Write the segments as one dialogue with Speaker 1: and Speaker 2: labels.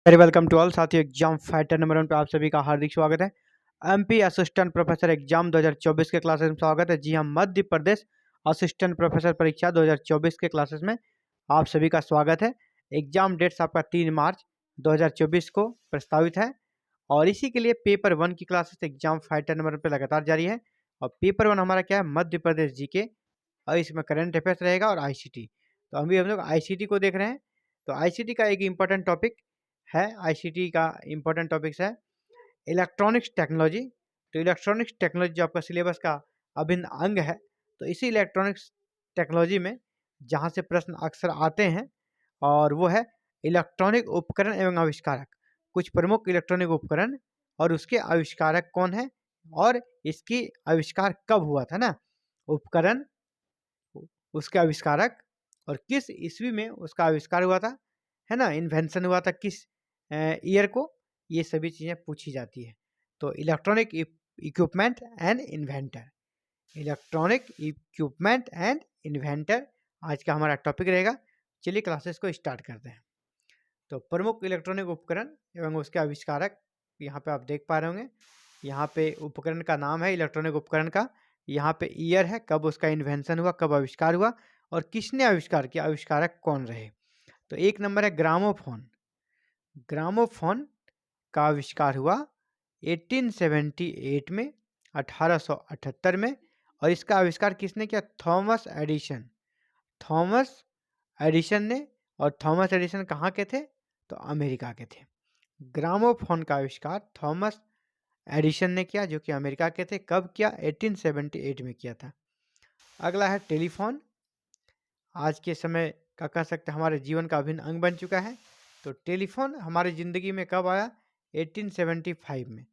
Speaker 1: Very welcome to all साथियों। Exam fighter number 1 पे आप सभी का हार्दिक स्वागत है। एमपी असिस्टेंट प्रोफेसर एग्जाम 2024 के क्लासेस में स्वागत है। जी हाँ, मध्य प्रदेश असिस्टेंट प्रोफेसर परीक्षा 2024 के क्लासेस में आप सभी का स्वागत है। एग्जाम डेट्स आपका 3 मार्च 2024 को प्रस्तावित है और इसी के लिए पेपर 1 की क्लासेस एग्जाम फाइटर नंबर 1 पे लगातार जारी है। और पेपर 1 हमारा क्या है, मध्य प्रदेश जीके, और इसमें करंट अफेयर्स रहेगा और आईसीटी। तो अभी हम लोग आईसीटी को देख रहे हैं। तो आईसीटी का एक इम्पोर्टेंट टॉपिक है, आईसीटी का इम्पोर्टेंट टॉपिक्स है इलेक्ट्रॉनिक्स टेक्नोलॉजी। तो इलेक्ट्रॉनिक्स टेक्नोलॉजी जो आपका सिलेबस का अभिन्न अंग है, तो इसी इलेक्ट्रॉनिक्स टेक्नोलॉजी में जहाँ से प्रश्न अक्सर आते हैं और वो है इलेक्ट्रॉनिक उपकरण एवं आविष्कारक। कुछ प्रमुख इलेक्ट्रॉनिक उपकरण और उसके आविष्कारक कौन है और इसकी आविष्कार कब हुआ था ना। उपकरण, उसके आविष्कारक और किस ईस्वी में उसका आविष्कार हुआ था, है ना, इन्वेंशन हुआ था किस ईयर को, ये सभी चीज़ें पूछी जाती है। तो electronic equipment and inventor, electronic equipment and inventor आज का हमारा टॉपिक रहेगा। चलिए क्लासेस को स्टार्ट करते हैं। तो प्रमुख इलेक्ट्रॉनिक उपकरण एवं उसके आविष्कारक यहाँ पे आप देख पा रहे होंगे। यहाँ पे उपकरण का नाम है इलेक्ट्रॉनिक उपकरण का, यहाँ पे ईयर है कब उसका इन्वेंशन हुआ, कब आविष्कार हुआ और किसने आविष्कार किया, आविष्कारक कौन रहे। तो एक नंबर है ग्रामोफोन। ग्रामोफोन का आविष्कार हुआ 1878 में, 1878 में, और इसका आविष्कार किसने किया, थॉमस एडिसन। थॉमस एडिसन ने, और थॉमस एडिसन कहाँ के थे, तो अमेरिका के थे। ग्रामोफोन का आविष्कार थॉमस एडिसन ने किया जो कि अमेरिका के थे। कब किया, 1878 में किया था। अगला है टेलीफोन। आज के समय का कह सकते हैं हमारे जीवन का अभिन्न अंग बन चुका है। तो टेलीफोन हमारी ज़िंदगी में कब आया, 1875 में।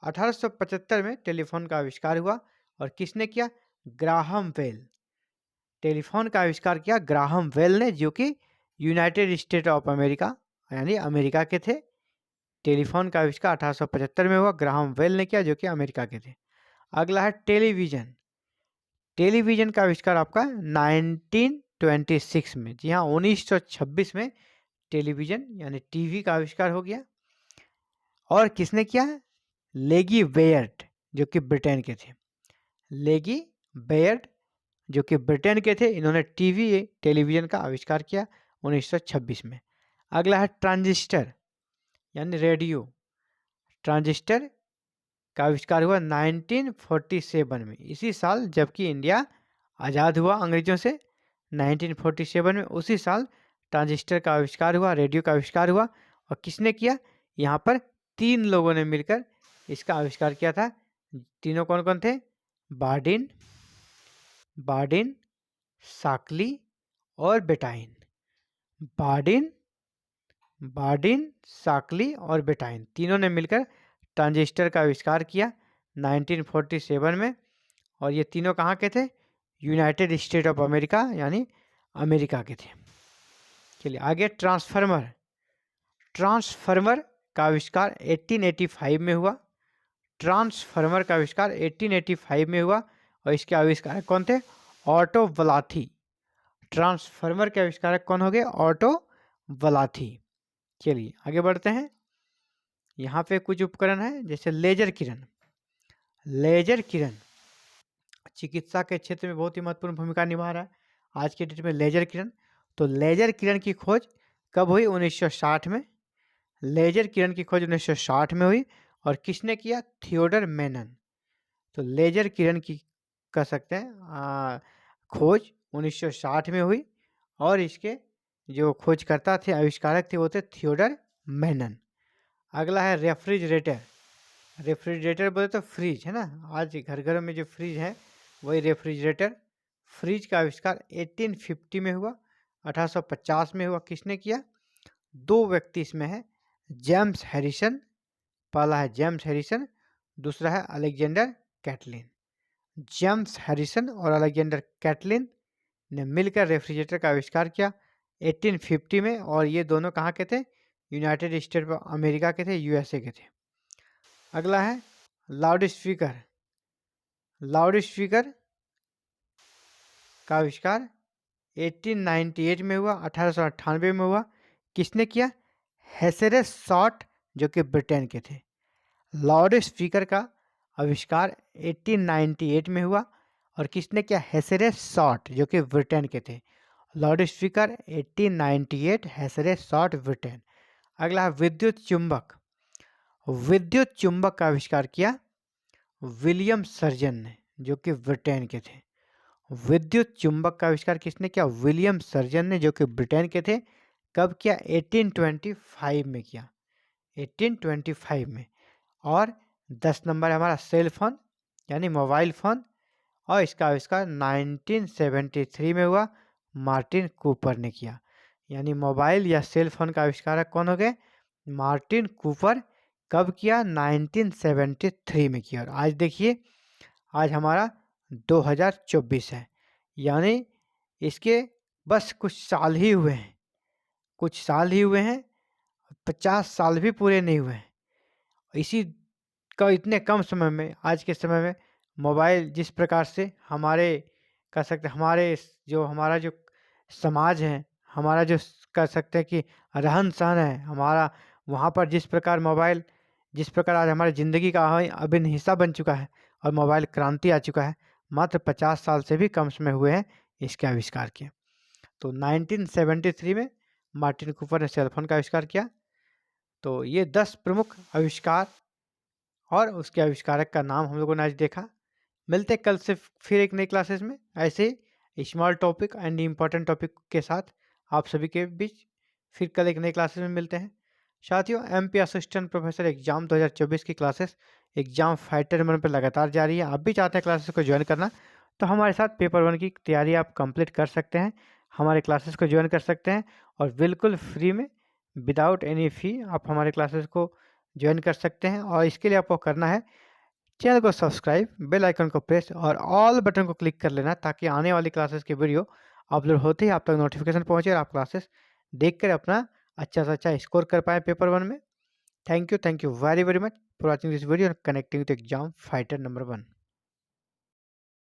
Speaker 1: 1875 में टेलीफोन का आविष्कार हुआ और किसने किया, ग्राहम बेल। टेलीफोन का आविष्कार किया ग्राहम बेल ने, जो कि यूनाइटेड स्टेट ऑफ अमेरिका यानी अमेरिका के थे। टेलीफोन का आविष्कार 1875 में हुआ, ग्राहम बेल ने किया जो कि अमेरिका के थे। अगला है टेलीविज़न। टेलीविज़न का आविष्कार आपका 1926 में, जी हाँ 1926 में टेलीविज़न यानी टीवी का आविष्कार हो गया। और किसने किया, लेगी बेयर्ड जो कि ब्रिटेन के थे। लेगी बेयर्ड जो कि ब्रिटेन के थे, इन्होंने टेलीविज़न का आविष्कार किया 1926 में। अगला है ट्रांजिस्टर यानी रेडियो। ट्रांजिस्टर का आविष्कार हुआ 1947 में, इसी साल जबकि इंडिया आज़ाद हुआ अंग्रेजों से। 1947 में उसी साल ट्रांजिस्टर का आविष्कार हुआ, रेडियो का आविष्कार हुआ। और किसने किया, यहाँ पर 3 लोगों ने मिलकर इसका आविष्कार किया था। तीनों कौन कौन थे, बार्डिन, साकली और बेटाइन। बार्डिन, साकली और बेटाइन तीनों ने मिलकर ट्रांजिस्टर का आविष्कार किया 1947 में। और ये तीनों कहाँ के थे, यूनाइटेड स्टेट ऑफ अमेरिका यानी अमेरिका के थे। चलिए आगे, ट्रांसफार्मर का आविष्कार 1885 में हुआ। ट्रांसफार्मर का आविष्कार 1885 में हुआ और इसके आविष्कारक कौन थे, ऑटो वलाथी। ट्रांसफार्मर के आविष्कारक कौन हो गए, ऑटो वलाथी। चलिए आगे बढ़ते हैं। यहाँ पे कुछ उपकरण है जैसे लेजर किरण। लेजर किरण चिकित्सा के क्षेत्र में बहुत ही महत्वपूर्ण भूमिका निभा रहा है आज के डेट में लेजर किरण। तो लेजर किरण की खोज कब हुई, 1960 में। लेजर किरण की खोज 1960 में हुई और किसने किया, थियोडर मेनन। तो लेजर किरण की कह सकते हैं खोज 1960 में हुई और इसके जो खोजकर्ता थे, आविष्कारक थे, वो थे थियोडर मेनन। अगला है रेफ्रिजरेटर। रेफ्रिजरेटर बोले तो फ्रिज है ना, आज घर घर में जो फ्रिज है वही रेफ्रिजरेटर। फ्रिज का आविष्कार 1850 में हुआ, 1850 में हुआ। किसने किया, 2 व्यक्ति इसमें है, जेम्स हैरिसन। पहला है जेम्स हैरिसन, दूसरा है अलेक्जेंडर कैटलिन। जेम्स हैरिसन और अलेक्जेंडर कैटलिन ने मिलकर रेफ्रिजरेटर का आविष्कार किया 1850 में। और ये दोनों कहाँ के थे, यूनाइटेड स्टेट ऑफ अमेरिका के थे, यूएसए के थे। अगला है लाउड स्पीकर। लाउड स्पीकर का आविष्कार 1898 में हुआ, 1898 में हुआ। किसने किया, हेसेरस शॉट जो कि ब्रिटेन के थे। लाउड स्पीकर का आविष्कार 1898 में हुआ और किसने किया? हेसेरस शॉट जो कि ब्रिटेन के थे। Loud speaker 1898, Horace Short Britain. अगला है विद्युत चुंबक। विद्युत चुंबक का आविष्कार किया विलियम सर्जन ने जो कि ब्रिटेन के थे। विद्युत चुंबक का आविष्कार किसने किया? विलियम सर्जन ने जो कि ब्रिटेन के थे। कब किया? 1825 में किया, 1825 में। और 10 नंबर है हमारा सेल फोन यानी मोबाइल फोन, और इसका आविष्कार 1973 में हुआ, मार्टिन कूपर ने किया। यानी मोबाइल या सेल फोन का आविष्कारक कौन हो गए? Martin Cooper. कब किया? 1973 में किया। और आज देखिए, आज हमारा 2024 है, यानी इसके बस कुछ साल ही हुए हैं, कुछ साल ही हुए हैं, 50 साल भी पूरे नहीं हुए हैं। इसी का इतने कम समय में, आज के समय में मोबाइल जिस प्रकार से हमारे कह सकते हमारा जो समाज है, हमारा जो कह सकते हैं कि रहन सहन है हमारा, वहाँ पर जिस प्रकार मोबाइल, जिस प्रकार आज हमारी ज़िंदगी का अभिन्न हिस्सा बन चुका है और मोबाइल क्रांति आ चुका है, मात्र 50 साल से भी कम समय हुए हैं इसके आविष्कार के। तो 1973 में मार्टिन कूपर ने सेलफोन का आविष्कार किया। तो ये 10 प्रमुख आविष्कार और उसके आविष्कारक का नाम हम लोगों ने आज देखा। मिलते हैं कल से फिर एक नई क्लासेस में, ऐसे ही small topic and important topic के साथ आप सभी के बीच। फिर कल एक नई क्लासेस में मिलते हैं साथियों। एमपी असिस्टेंट प्रोफेसर एग्जाम 2024 की क्लासेस एग्जाम फाइटर नंबर पर लगातार जारी है। आप भी चाहते हैं क्लासेस को ज्वाइन करना, तो हमारे साथ पेपर 1 की तैयारी आप कंप्लीट कर सकते हैं, हमारे क्लासेस को ज्वाइन कर सकते हैं और बिल्कुल फ्री में विदाउट एनी फ़ी आप हमारे क्लासेस को ज्वाइन कर सकते हैं। और इसके लिए आपको करना है, चैनल को सब्सक्राइब, बेल आइकन को प्रेस और ऑल बटन को क्लिक कर लेना, ताकि आने वाली क्लासेस के वीडियो अपलोड होते ही आप तक नोटिफिकेशन पहुंचे और आप क्लासेस देखकर अपना अच्छा से अच्छा स्कोर कर पाए पेपर 1 में। Thank you very very much for watching this video और connecting with exam fighter number 1।